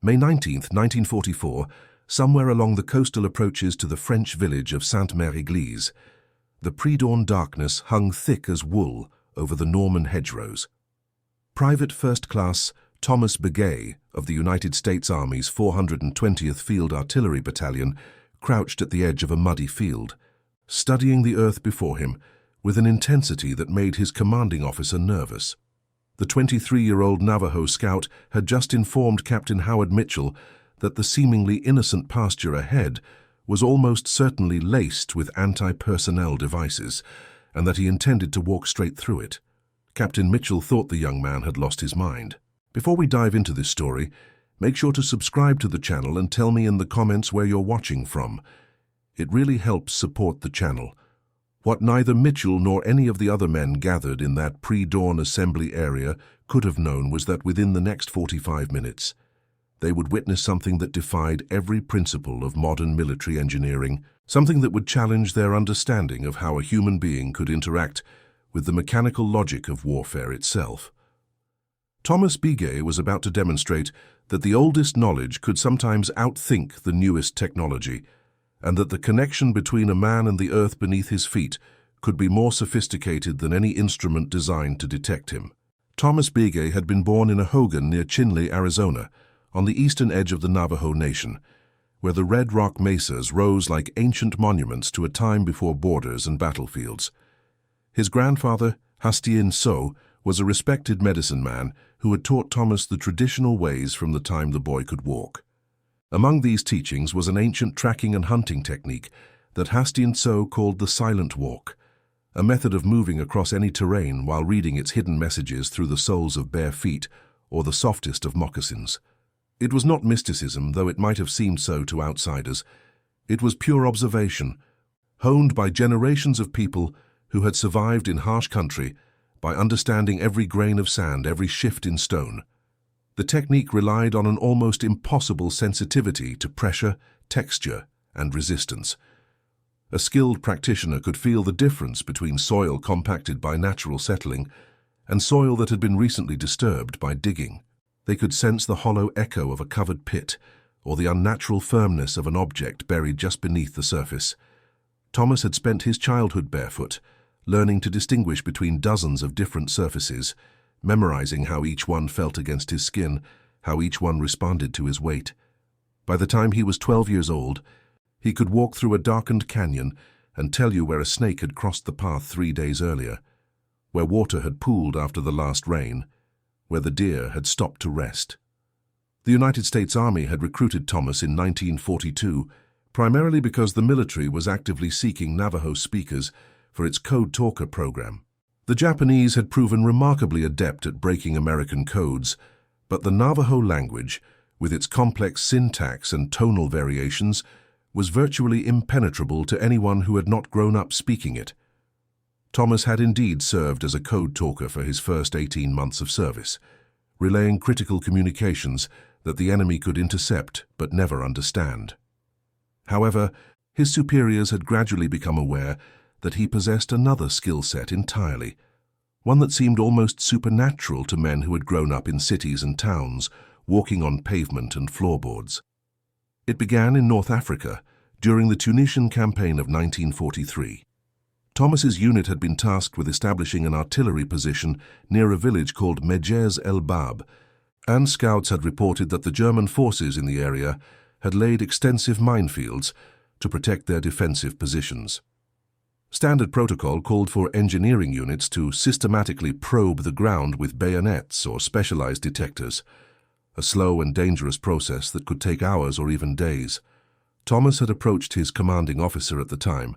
May 19, 1944, somewhere along the coastal approaches to the French village of Sainte-Mère-Église. The pre-dawn darkness hung thick as wool over the Norman hedgerows. Private First Class Thomas Begay of the United States Army's 420th Field Artillery Battalion crouched at the edge of a muddy field, studying the earth before him with an intensity that made his commanding officer nervous. The 23-year-old Navajo scout had just informed Captain Howard Mitchell that the seemingly innocent pasture ahead was almost certainly laced with anti-personnel devices, and that he intended to walk straight through it. Captain Mitchell thought the young man had lost his mind. Before we dive into this story, make sure to subscribe to the channel and tell me in the comments where you're watching from. It really helps support the channel. What neither Mitchell nor any of the other men gathered in that pre-dawn assembly area could have known was that within the next 45 minutes, they would witness something that defied every principle of modern military engineering, something that would challenge their understanding of how a human being could interact with the mechanical logic of warfare itself. Thomas Begay was about to demonstrate that the oldest knowledge could sometimes outthink the newest technology, and that the connection between a man and the earth beneath his feet could be more sophisticated than any instrument designed to detect him. Thomas Begay had been born in a hogan near Chinle, Arizona, on the eastern edge of the Navajo Nation, where the red rock mesas rose like ancient monuments to a time before borders and battlefields. His grandfather, Hastien So, was a respected medicine man who had taught Thomas the traditional ways from the time the boy could walk. Among these teachings was an ancient tracking and hunting technique that Hastien So called the silent walk, a method of moving across any terrain while reading its hidden messages through the soles of bare feet or the softest of moccasins. It was not mysticism, though it might have seemed so to outsiders. It was pure observation, honed by generations of people who had survived in harsh country by understanding every grain of sand, every shift in stone. The technique relied on an almost impossible sensitivity to pressure, texture, and resistance. A skilled practitioner could feel the difference between soil compacted by natural settling and soil that had been recently disturbed by digging. They could sense the hollow echo of a covered pit or the unnatural firmness of an object buried just beneath the surface. Thomas had spent his childhood barefoot, learning to distinguish between dozens of different surfaces, memorizing how each one felt against his skin, how each one responded to his weight. By the time he was 12 years old, he could walk through a darkened canyon and tell you where a snake had crossed the path 3 days earlier, where water had pooled after the last rain, where the deer had stopped to rest. The United States Army had recruited Thomas in 1942, primarily because the military was actively seeking Navajo speakers for its Code Talker program. The Japanese had proven remarkably adept at breaking American codes, but the Navajo language, with its complex syntax and tonal variations, was virtually impenetrable to anyone who had not grown up speaking it. Thomas had indeed served as a code talker for his first 18 months of service, relaying critical communications that the enemy could intercept but never understand. However, his superiors had gradually become aware that he possessed another skill set entirely, one that seemed almost supernatural to men who had grown up in cities and towns, walking on pavement and floorboards. It began in North Africa during the Tunisian campaign of 1943. Thomas's unit had been tasked with establishing an artillery position near a village called Medjez El Bab, and scouts had reported that the German forces in the area had laid extensive minefields to protect their defensive positions. Standard protocol called for engineering units to systematically probe the ground with bayonets or specialized detectors, a slow and dangerous process that could take hours or even days. Thomas had approached his commanding officer at the time,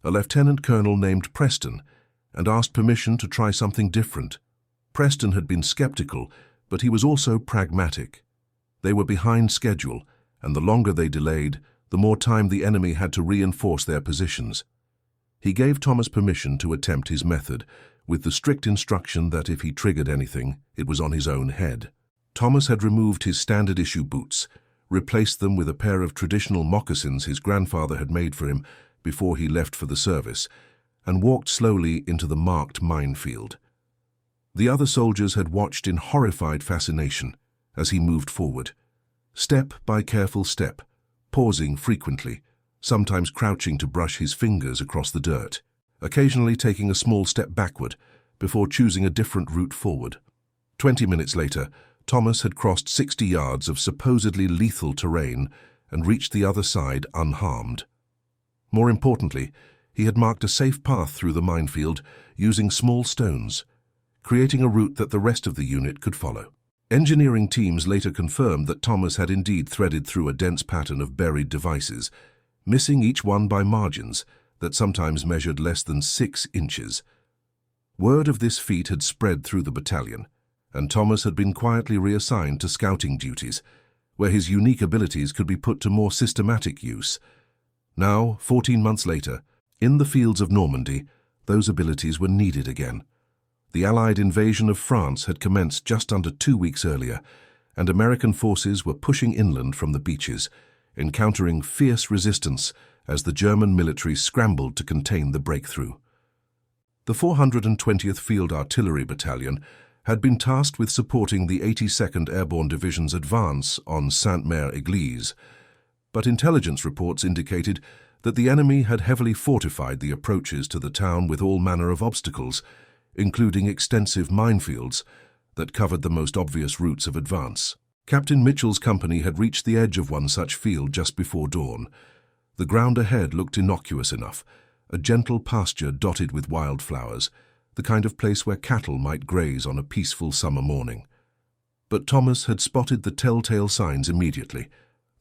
a lieutenant colonel named Preston, and asked permission to try something different. Preston had been skeptical, but he was also pragmatic. They were behind schedule, and the longer they delayed, the more time the enemy had to reinforce their positions. He gave Thomas permission to attempt his method, with the strict instruction that if he triggered anything, it was on his own head. Thomas had removed his standard-issue boots, replaced them with a pair of traditional moccasins his grandfather had made for him before he left for the service, and walked slowly into the marked minefield. The other soldiers had watched in horrified fascination as he moved forward, step by careful step, pausing frequently, sometimes crouching to brush his fingers across the dirt, occasionally taking a small step backward before choosing a different route forward. 20 minutes later, Thomas had crossed 60 yards of supposedly lethal terrain and reached the other side unharmed. More importantly, he had marked a safe path through the minefield using small stones, creating a route that the rest of the unit could follow. Engineering teams later confirmed that Thomas had indeed threaded through a dense pattern of buried devices, missing each one by margins that sometimes measured less than 6 inches. Word of this feat had spread through the battalion, and Thomas had been quietly reassigned to scouting duties, where his unique abilities could be put to more systematic use. Now, 14 months later, in the fields of Normandy, those abilities were needed again. The Allied invasion of France had commenced just under 2 weeks earlier, and American forces were pushing inland from the beaches, encountering fierce resistance as the German military scrambled to contain the breakthrough. The 420th Field Artillery Battalion had been tasked with supporting the 82nd Airborne Division's advance on Sainte-Mère-Église, but intelligence reports indicated that the enemy had heavily fortified the approaches to the town with all manner of obstacles, including extensive minefields that covered the most obvious routes of advance. Captain Mitchell's company had reached the edge of one such field just before dawn. The ground ahead looked innocuous enough, a gentle pasture dotted with wildflowers, the kind of place where cattle might graze on a peaceful summer morning. But Thomas had spotted the telltale signs immediately.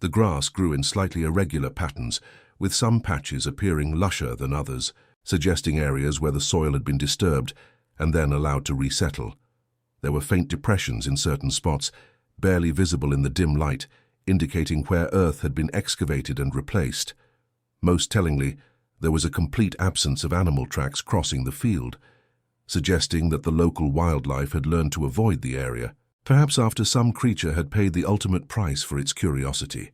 The grass grew in slightly irregular patterns, with some patches appearing lusher than others, suggesting areas where the soil had been disturbed and then allowed to resettle. There were faint depressions in certain spots, barely visible in the dim light, indicating where earth had been excavated and replaced. Most tellingly, there was a complete absence of animal tracks crossing the field, suggesting that the local wildlife had learned to avoid the area, perhaps after some creature had paid the ultimate price for its curiosity.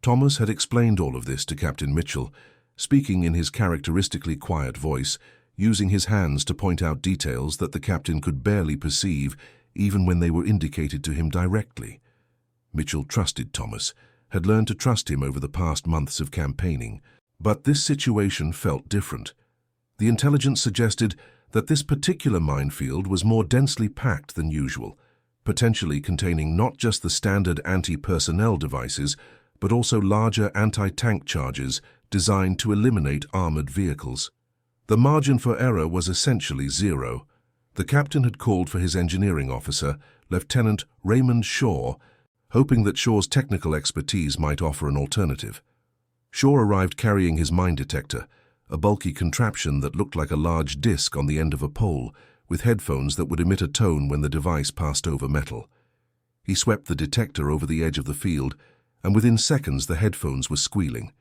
Thomas had explained all of this to Captain Mitchell, speaking in his characteristically quiet voice, using his hands to point out details that the captain could barely perceive even when they were indicated to him directly. Mitchell trusted Thomas, had learned to trust him over the past months of campaigning, but this situation felt different. The intelligence suggested that this particular minefield was more densely packed than usual, potentially containing not just the standard anti-personnel devices, but also larger anti-tank charges designed to eliminate armored vehicles. The margin for error was essentially zero. The captain had called for his engineering officer, Lieutenant Raymond Shaw, hoping that Shaw's technical expertise might offer an alternative. Shaw arrived carrying his mine detector, a bulky contraption that looked like a large disc on the end of a pole, with headphones that would emit a tone when the device passed over metal. He swept the detector over the edge of the field, and within seconds the headphones were squealing.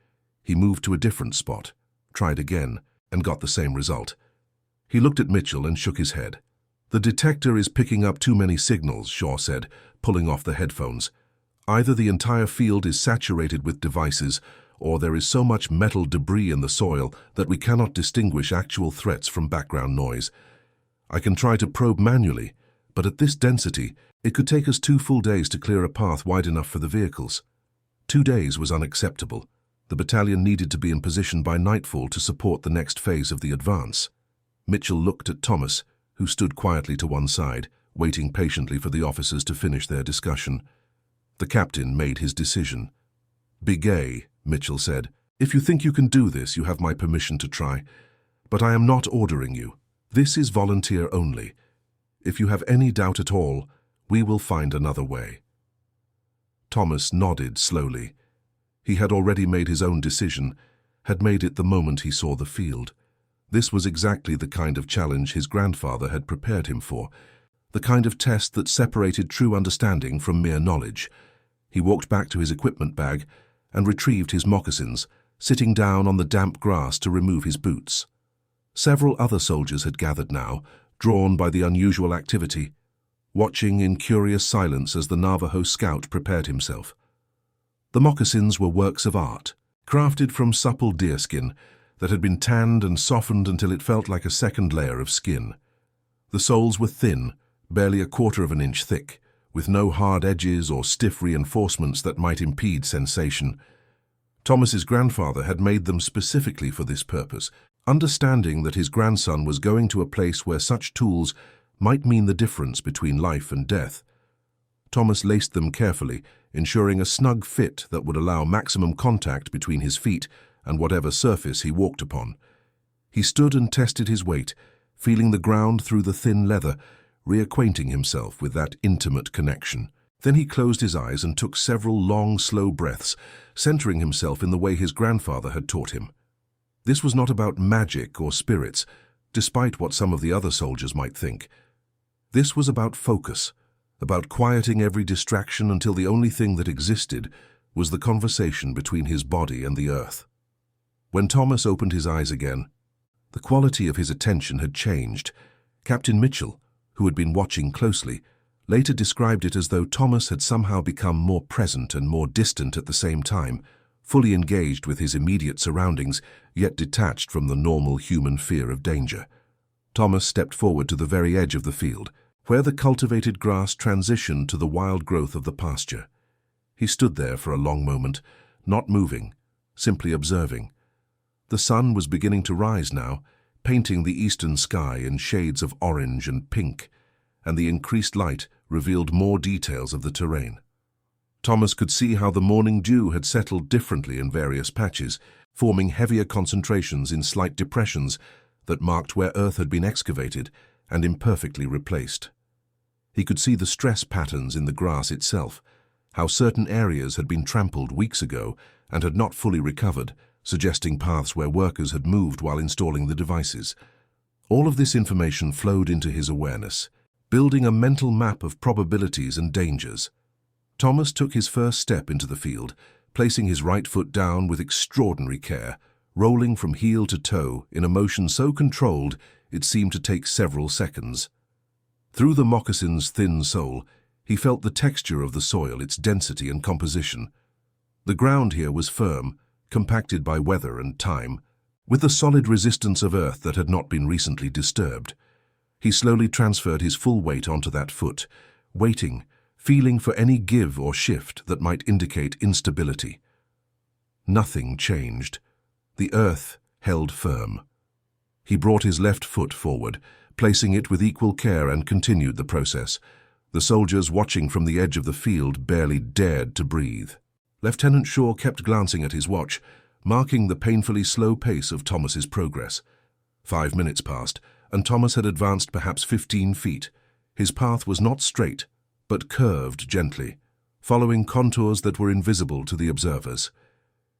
He moved to a different spot, tried again, and got the same result. He looked at Mitchell and shook his head. "The detector is picking up too many signals," Shaw said, pulling off the headphones. "Either the entire field is saturated with devices, or there is so much metal debris in the soil that we cannot distinguish actual threats from background noise. I can try to probe manually, but at this density, it could take us 2 full days to clear a path wide enough for the vehicles." 2 days was unacceptable. The battalion needed to be in position by nightfall to support the next phase of the advance. Mitchell looked at Thomas, who stood quietly to one side, waiting patiently for the officers to finish their discussion. The captain made his decision. "Be gay," Mitchell said. "If you think you can do this, you have my permission to try. But I am not ordering you. This is volunteer only. If you have any doubt at all, we will find another way." Thomas nodded slowly. He had already made his own decision, had made it the moment he saw the field. This was exactly the kind of challenge his grandfather had prepared him for, the kind of test that separated true understanding from mere knowledge. He walked back to his equipment bag and retrieved his moccasins, sitting down on the damp grass to remove his boots. Several other soldiers had gathered now, drawn by the unusual activity, watching in curious silence as the Navajo scout prepared himself. The moccasins were works of art, crafted from supple deerskin that had been tanned and softened until it felt like a second layer of skin. The soles were thin, barely 1/4 of an inch thick, with no hard edges or stiff reinforcements that might impede sensation. Thomas's grandfather had made them specifically for this purpose, understanding that his grandson was going to a place where such tools might mean the difference between life and death. Thomas laced them carefully, ensuring a snug fit that would allow maximum contact between his feet and whatever surface he walked upon. He stood and tested his weight, feeling the ground through the thin leather, reacquainting himself with that intimate connection. Then he closed his eyes and took several long, slow breaths, centering himself in the way his grandfather had taught him. This was not about magic or spirits, despite what some of the other soldiers might think. This was about focus, about quieting every distraction until the only thing that existed was the conversation between his body and the earth. When Thomas opened his eyes again, the quality of his attention had changed. Captain Mitchell, who had been watching closely, later described it as though Thomas had somehow become more present and more distant at the same time, fully engaged with his immediate surroundings, yet detached from the normal human fear of danger. Thomas stepped forward to the very edge of the field, where the cultivated grass transitioned to the wild growth of the pasture. He stood there for a long moment, not moving, simply observing. The sun was beginning to rise now, painting the eastern sky in shades of orange and pink, and the increased light revealed more details of the terrain. Thomas could see how the morning dew had settled differently in various patches, forming heavier concentrations in slight depressions that marked where earth had been excavated and imperfectly replaced. He could see the stress patterns in the grass itself, how certain areas had been trampled weeks ago and had not fully recovered, suggesting paths where workers had moved while installing the devices. All of this information flowed into his awareness, building a mental map of probabilities and dangers. Thomas took his first step into the field, placing his right foot down with extraordinary care, rolling from heel to toe in a motion so controlled it seemed to take several seconds. Through the moccasin's thin sole, he felt the texture of the soil, its density and composition. The ground here was firm, compacted by weather and time, with the solid resistance of earth that had not been recently disturbed. He slowly transferred his full weight onto that foot, waiting, feeling for any give or shift that might indicate instability. Nothing changed. The earth held firm. He brought his left foot forward, placing it with equal care, and continued the process. The soldiers watching from the edge of the field barely dared to breathe. Lieutenant Shaw kept glancing at his watch, marking the painfully slow pace of Thomas's progress. 5 minutes passed, and Thomas had advanced perhaps 15 feet. His path was not straight, but curved gently, following contours that were invisible to the observers.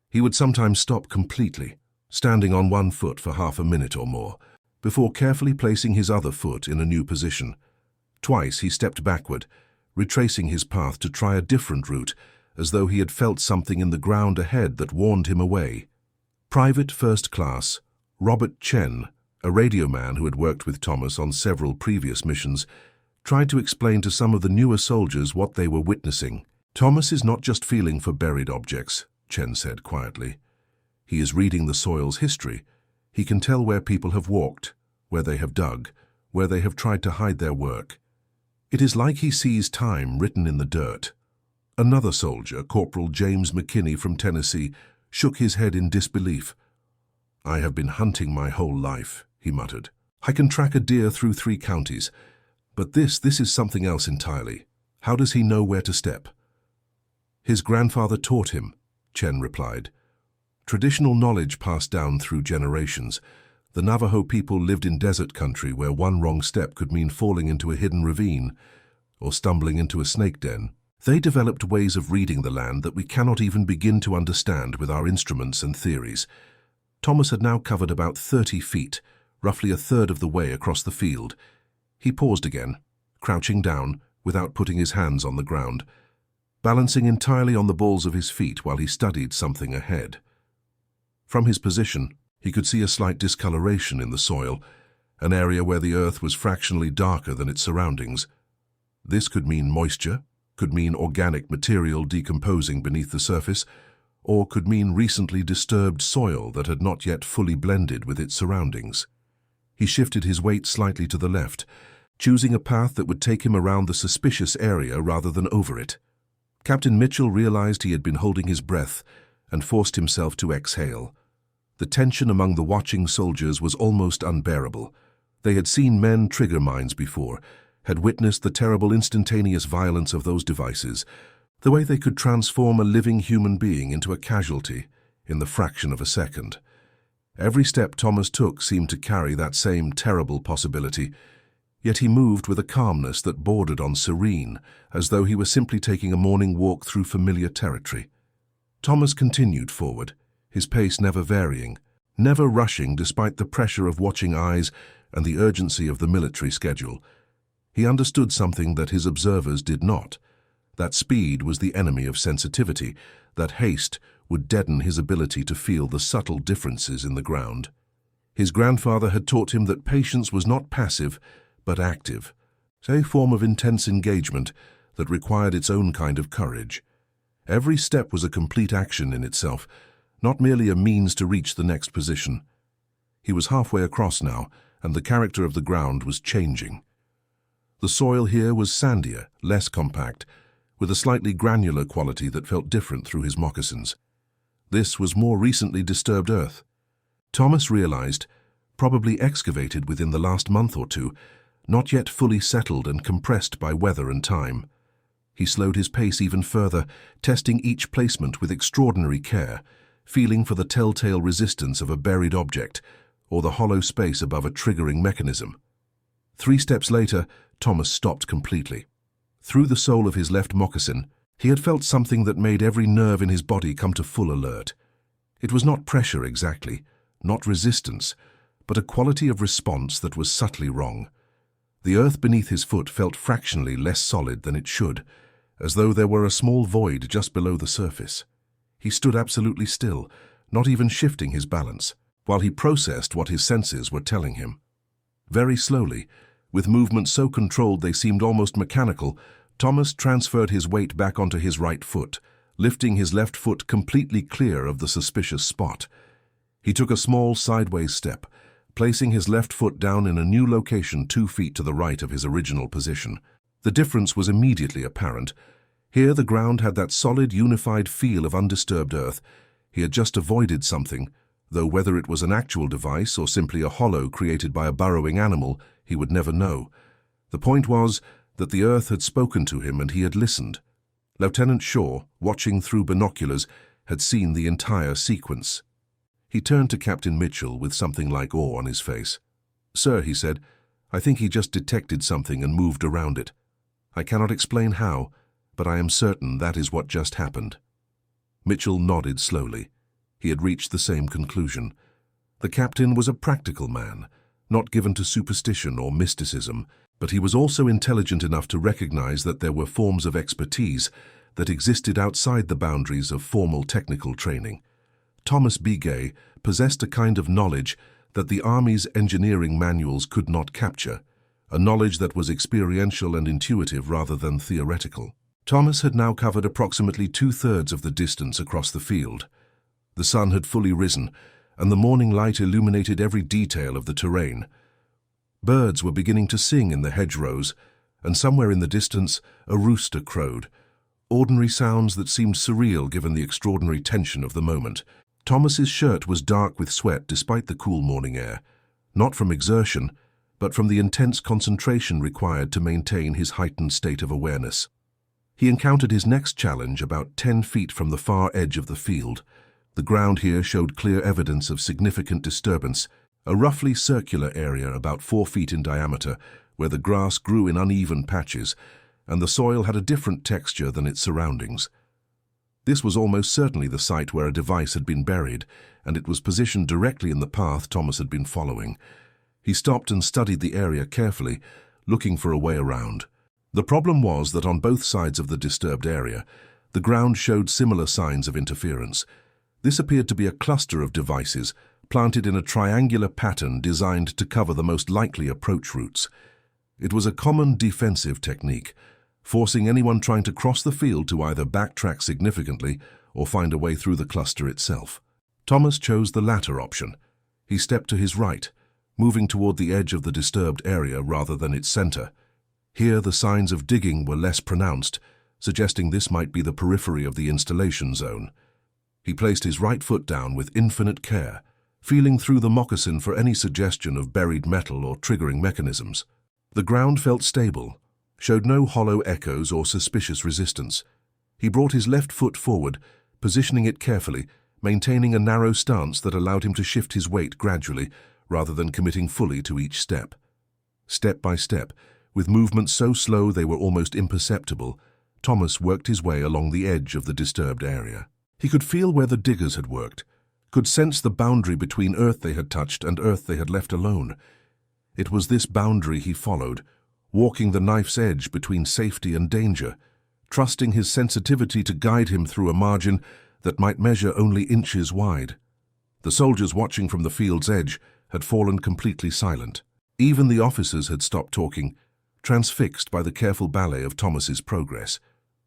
He would sometimes stop completely, standing on one foot for half a minute or more, before carefully placing his other foot in a new position. Twice he stepped backward, retracing his path to try a different route, as though he had felt something in the ground ahead that warned him away. Private First Class Robert Chen, a radio man who had worked with Thomas on several previous missions, tried to explain to some of the newer soldiers what they were witnessing. "Thomas is not just feeling for buried objects," Chen said quietly. "He is reading the soil's history. He can tell where people have walked, where they have dug, where they have tried to hide their work. It is like he sees time written in the dirt." Another soldier, Corporal James McKinney from Tennessee, shook his head in disbelief. "I have been hunting my whole life," he muttered. "I can track a deer through 3 counties. But this is something else entirely. How does he know where to step?" "His grandfather taught him," Chen replied. "Traditional knowledge passed down through generations. The Navajo people lived in desert country where one wrong step could mean falling into a hidden ravine or stumbling into a snake den. They developed ways of reading the land that we cannot even begin to understand with our instruments and theories." Thomas had now covered about 30 feet, roughly a third of the way across the field. He paused again, crouching down without putting his hands on the ground, balancing entirely on the balls of his feet while he studied something ahead. From his position, he could see a slight discoloration in the soil, an area where the earth was fractionally darker than its surroundings. This could mean moisture, could mean organic material decomposing beneath the surface, or could mean recently disturbed soil that had not yet fully blended with its surroundings. He shifted his weight slightly to the left, choosing a path that would take him around the suspicious area rather than over it. Captain Mitchell realized he had been holding his breath and forced himself to exhale. The tension among the watching soldiers was almost unbearable. They had seen men trigger mines before, had witnessed the terrible instantaneous violence of those devices, the way they could transform a living human being into a casualty in the fraction of a second. Every step Thomas took seemed to carry that same terrible possibility, yet he moved with a calmness that bordered on serene, as though he were simply taking a morning walk through familiar territory. Thomas continued forward, his pace never varying, never rushing despite the pressure of watching eyes and the urgency of the military schedule. He understood something that his observers did not. That speed was the enemy of sensitivity, that haste would deaden his ability to feel the subtle differences in the ground. His grandfather had taught him that patience was not passive, but active, a form of intense engagement that required its own kind of courage. Every step was a complete action in itself, not merely a means to reach the next position. He was halfway across now, and the character of the ground was changing. The soil here was sandier, less compact, with a slightly granular quality that felt different through his moccasins. This was more recently disturbed earth. Thomas realized, probably excavated within the last month or two, not yet fully settled and compressed by weather and time. He slowed his pace even further, testing each placement with extraordinary care, feeling for the telltale resistance of a buried object or the hollow space above a triggering mechanism. 3 steps later, Thomas stopped completely. Through the sole of his left moccasin, he had felt something that made every nerve in his body come to full alert. It was not pressure exactly, not resistance, but a quality of response that was subtly wrong. The earth beneath his foot felt fractionally less solid than it should, as though there were a small void just below the surface. He stood absolutely still, not even shifting his balance, while he processed what his senses were telling him. Very slowly, with movements so controlled they seemed almost mechanical, Thomas transferred his weight back onto his right foot, lifting his left foot completely clear of the suspicious spot. He took a small sideways step, placing his left foot down in a new location 2 feet to the right of his original position. The difference was immediately apparent. Here the ground had that solid, unified feel of undisturbed earth. He had just avoided something, though whether it was an actual device or simply a hollow created by a burrowing animal, he would never know. The point was that the earth had spoken to him and he had listened. Lieutenant Shaw, watching through binoculars, had seen the entire sequence. He turned to Captain Mitchell with something like awe on his face. "Sir," he said, "I think he just detected something and moved around it. I cannot explain how, but I am certain that is what just happened." Mitchell nodded slowly. He had reached the same conclusion. The captain was a practical man, not given to superstition or mysticism, but he was also intelligent enough to recognize that there were forms of expertise that existed outside the boundaries of formal technical training. Thomas Begay possessed a kind of knowledge that the Army's engineering manuals could not capture, a knowledge that was experiential and intuitive rather than theoretical. Thomas had now covered approximately 2/3 of the distance across the field. The sun had fully risen, and the morning light illuminated every detail of the terrain. Birds were beginning to sing in the hedgerows, and somewhere in the distance a rooster crowed, ordinary sounds that seemed surreal given the extraordinary tension of the moment. Thomas's shirt was dark with sweat despite the cool morning air, not from exertion, but from the intense concentration required to maintain his heightened state of awareness. He encountered his next challenge about 10 feet from the far edge of the field. The ground here showed clear evidence of significant disturbance, a roughly circular area about 4 feet in diameter, where the grass grew in uneven patches, and the soil had a different texture than its surroundings. This was almost certainly the site where a device had been buried, and it was positioned directly in the path Thomas had been following. He stopped and studied the area carefully, looking for a way around. The problem was that on both sides of the disturbed area, the ground showed similar signs of interference. This appeared to be a cluster of devices, planted in a triangular pattern designed to cover the most likely approach routes. It was a common defensive technique, forcing anyone trying to cross the field to either backtrack significantly or find a way through the cluster itself. Thomas chose the latter option. He stepped to his right, moving toward the edge of the disturbed area rather than its center. Here, the signs of digging were less pronounced, suggesting this might be the periphery of the installation zone. He placed his right foot down with infinite care, feeling through the moccasin for any suggestion of buried metal or triggering mechanisms. The ground felt stable, showed no hollow echoes or suspicious resistance. He brought his left foot forward, positioning it carefully, maintaining a narrow stance that allowed him to shift his weight gradually, rather than committing fully to each step. Step by step, with movements so slow they were almost imperceptible, Thomas worked his way along the edge of the disturbed area. He could feel where the diggers had worked, could sense the boundary between earth they had touched and earth they had left alone. It was this boundary he followed, walking the knife's edge between safety and danger, trusting his sensitivity to guide him through a margin that might measure only inches wide. The soldiers watching from the field's edge had fallen completely silent. Even the officers had stopped talking, transfixed by the careful ballet of Thomas's progress.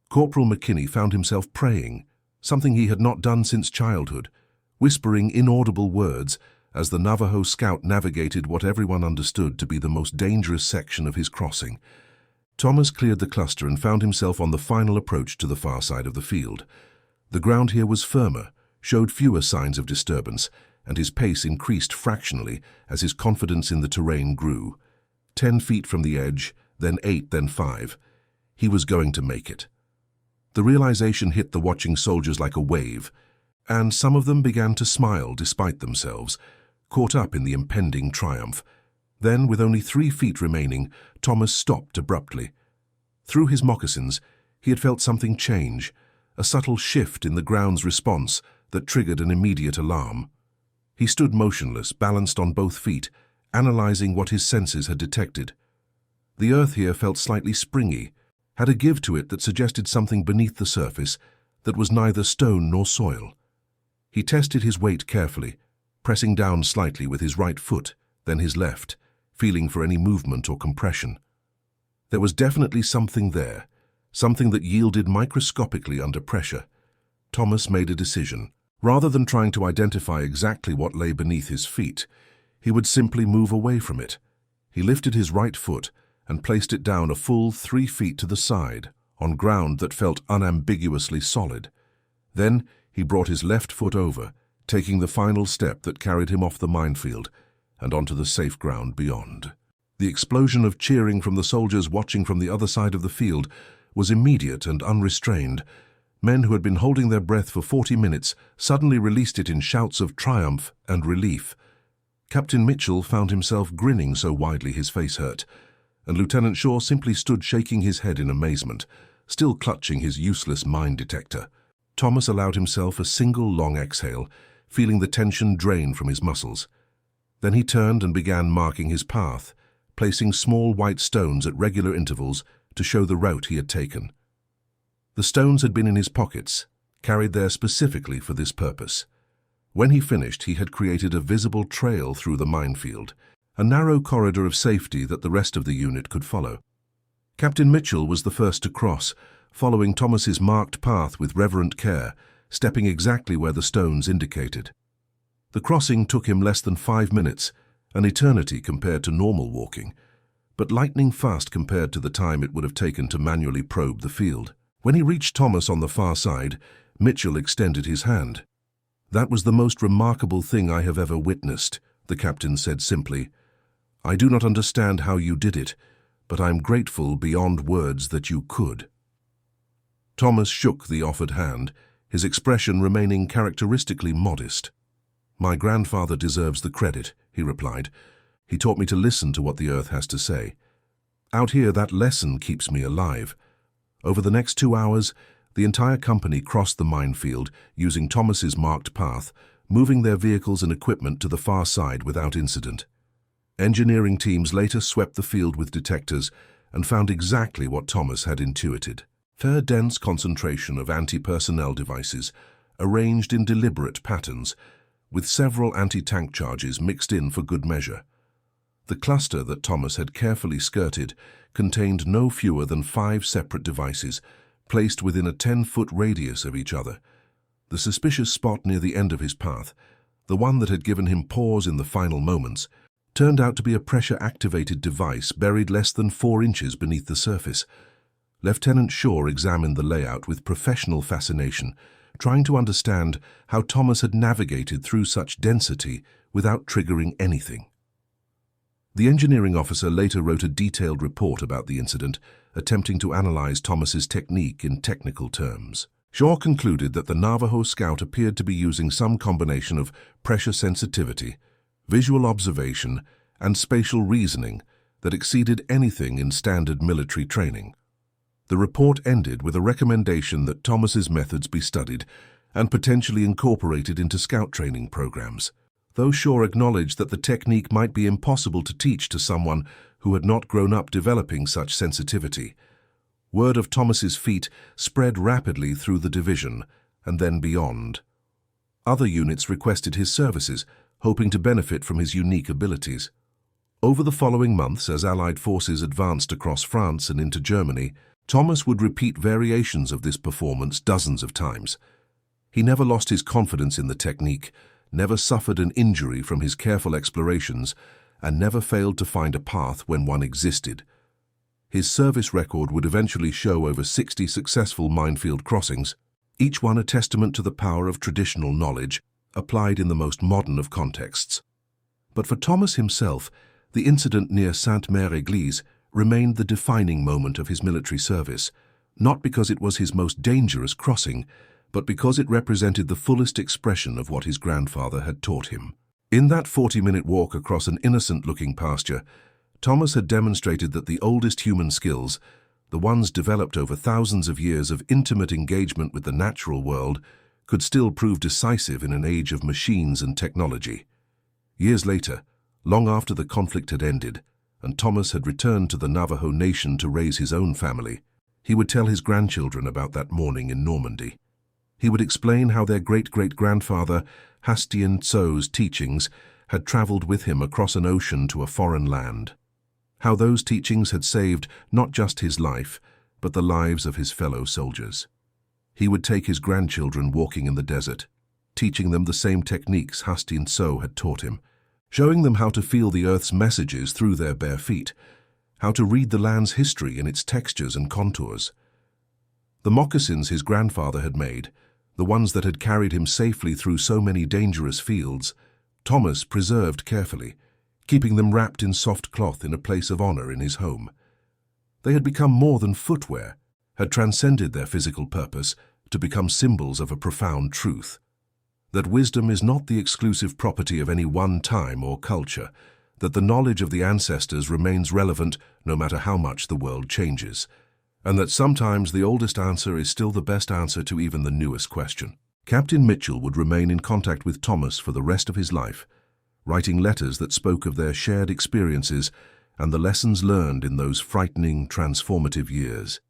Corporal McKinney found himself praying, something he had not done since childhood, whispering inaudible words as the Navajo scout navigated what everyone understood to be the most dangerous section of his crossing. Thomas cleared the cluster and found himself on the final approach to the far side of the field. The ground here was firmer, showed fewer signs of disturbance, and his pace increased fractionally as his confidence in the terrain grew. 10 feet from the edge, then 8, then 5. He was going to make it. The realization hit the watching soldiers like a wave, and some of them began to smile despite themselves, caught up in the impending triumph. Then, with only 3 feet remaining, Thomas stopped abruptly. Through his moccasins, he had felt something change, a subtle shift in the ground's response that triggered an immediate alarm. He stood motionless, balanced on both feet, analyzing what his senses had detected. The earth here felt slightly springy, had a give to it that suggested something beneath the surface that was neither stone nor soil. He tested his weight carefully, pressing down slightly with his right foot, then his left, feeling for any movement or compression. There was definitely something there, something that yielded microscopically under pressure. Thomas made a decision. Rather than trying to identify exactly what lay beneath his feet, he would simply move away from it. He lifted his right foot and placed it down a full 3 feet to the side, on ground that felt unambiguously solid. Then he brought his left foot over, taking the final step that carried him off the minefield and onto the safe ground beyond. The explosion of cheering from the soldiers watching from the other side of the field was immediate and unrestrained. Men who had been holding their breath for 40 minutes suddenly released it in shouts of triumph and relief. Captain Mitchell found himself grinning so widely his face hurt, and Lieutenant Shaw simply stood shaking his head in amazement, still clutching his useless mine detector. Thomas allowed himself a single long exhale, feeling the tension drain from his muscles. Then he turned and began marking his path, placing small white stones at regular intervals to show the route he had taken. The stones had been in his pockets, carried there specifically for this purpose. When he finished, he had created a visible trail through the minefield, a narrow corridor of safety that the rest of the unit could follow. Captain Mitchell was the first to cross, following Thomas's marked path with reverent care, stepping exactly where the stones indicated. The crossing took him less than 5 minutes, an eternity compared to normal walking, but lightning fast compared to the time it would have taken to manually probe the field. When he reached Thomas on the far side, Mitchell extended his hand. "That was the most remarkable thing I have ever witnessed," the captain said simply. "I do not understand how you did it, but I am grateful beyond words that you could." Thomas shook the offered hand, his expression remaining characteristically modest. "My grandfather deserves the credit," he replied. "He taught me to listen to what the earth has to say. Out here, that lesson keeps me alive." Over the next 2 hours, the entire company crossed the minefield using Thomas's marked path, moving their vehicles and equipment to the far side without incident. Engineering teams later swept the field with detectors and found exactly what Thomas had intuited. A dense concentration of anti-personnel devices, arranged in deliberate patterns, with several anti-tank charges mixed in for good measure. The cluster that Thomas had carefully skirted contained no fewer than 5 separate devices, placed within a 10-foot radius of each other. The suspicious spot near the end of his path, the one that had given him pause in the final moments, turned out to be a pressure-activated device buried less than 4 inches beneath the surface. Lieutenant Shaw examined the layout with professional fascination, trying to understand how Thomas had navigated through such density without triggering anything. The engineering officer later wrote a detailed report about the incident, attempting to analyze Thomas's technique in technical terms. Shaw concluded that the Navajo scout appeared to be using some combination of pressure sensitivity, visual observation, and spatial reasoning that exceeded anything in standard military training. The report ended with a recommendation that Thomas's methods be studied and potentially incorporated into scout training programs, though Shaw acknowledged that the technique might be impossible to teach to someone who had not grown up developing such sensitivity. Word of Thomas's feat spread rapidly through the division and then beyond. Other units requested his services, hoping to benefit from his unique abilities. Over the following months, as Allied forces advanced across France and into Germany, Thomas would repeat variations of this performance dozens of times. He never lost his confidence in the technique, never suffered an injury from his careful explorations, and never failed to find a path when one existed. His service record would eventually show over 60 successful minefield crossings, each one a testament to the power of traditional knowledge, applied in the most modern of contexts. But for Thomas himself, the incident near Sainte-Mère-Église remained the defining moment of his military service, not because it was his most dangerous crossing, but because it represented the fullest expression of what his grandfather had taught him. In that 40-minute walk across an innocent-looking pasture, Thomas had demonstrated that the oldest human skills, the ones developed over thousands of years of intimate engagement with the natural world, could still prove decisive in an age of machines and technology. Years later, long after the conflict had ended, and Thomas had returned to the Navajo nation to raise his own family, he would tell his grandchildren about that morning in Normandy. He would explain how their great-great-grandfather, Hastien Tso's teachings, had traveled with him across an ocean to a foreign land. How those teachings had saved not just his life, but the lives of his fellow soldiers. He would take his grandchildren walking in the desert, teaching them the same techniques Hastien Tso had taught him, showing them how to feel the earth's messages through their bare feet, how to read the land's history in its textures and contours. The moccasins his grandfather had made, the ones that had carried him safely through so many dangerous fields, Thomas preserved carefully, keeping them wrapped in soft cloth in a place of honor in his home. They had become more than footwear, had transcended their physical purpose to become symbols of a profound truth. That wisdom is not the exclusive property of any one time or culture, that the knowledge of the ancestors remains relevant no matter how much the world changes, and that sometimes the oldest answer is still the best answer to even the newest question. Captain Mitchell would remain in contact with Thomas for the rest of his life, writing letters that spoke of their shared experiences and the lessons learned in those frightening, transformative years.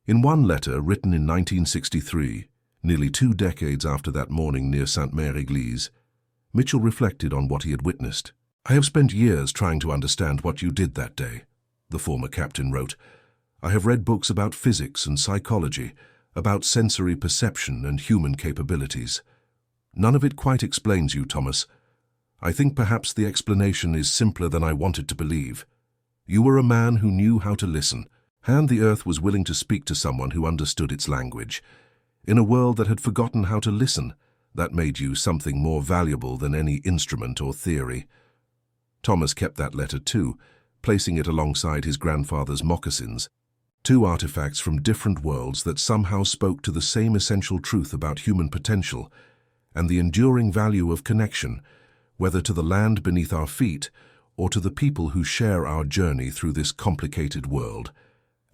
In one letter written in 1963, nearly 2 decades after that morning near Sainte-Mère-Église, Mitchell reflected on what he had witnessed. "I have spent years trying to understand what you did that day," the former captain wrote. "I have read books about physics and psychology, about sensory perception and human capabilities. None of it quite explains you, Thomas. I think perhaps the explanation is simpler than I wanted to believe. You were a man who knew how to listen, and the earth was willing to speak to someone who understood its language. In a world that had forgotten how to listen, that made you something more valuable than any instrument or theory." Thomas kept that letter too, placing it alongside his grandfather's moccasins, 2 artifacts from different worlds that somehow spoke to the same essential truth about human potential and the enduring value of connection, whether to the land beneath our feet or to the people who share our journey through this complicated world.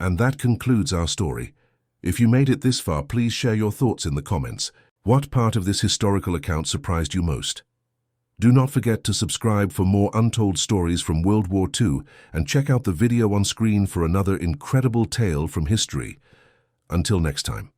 And that concludes our story. If you made it this far, please share your thoughts in the comments. What part of this historical account surprised you most? Do not forget to subscribe for more untold stories from World War II and check out the video on screen for another incredible tale from history. Until next time.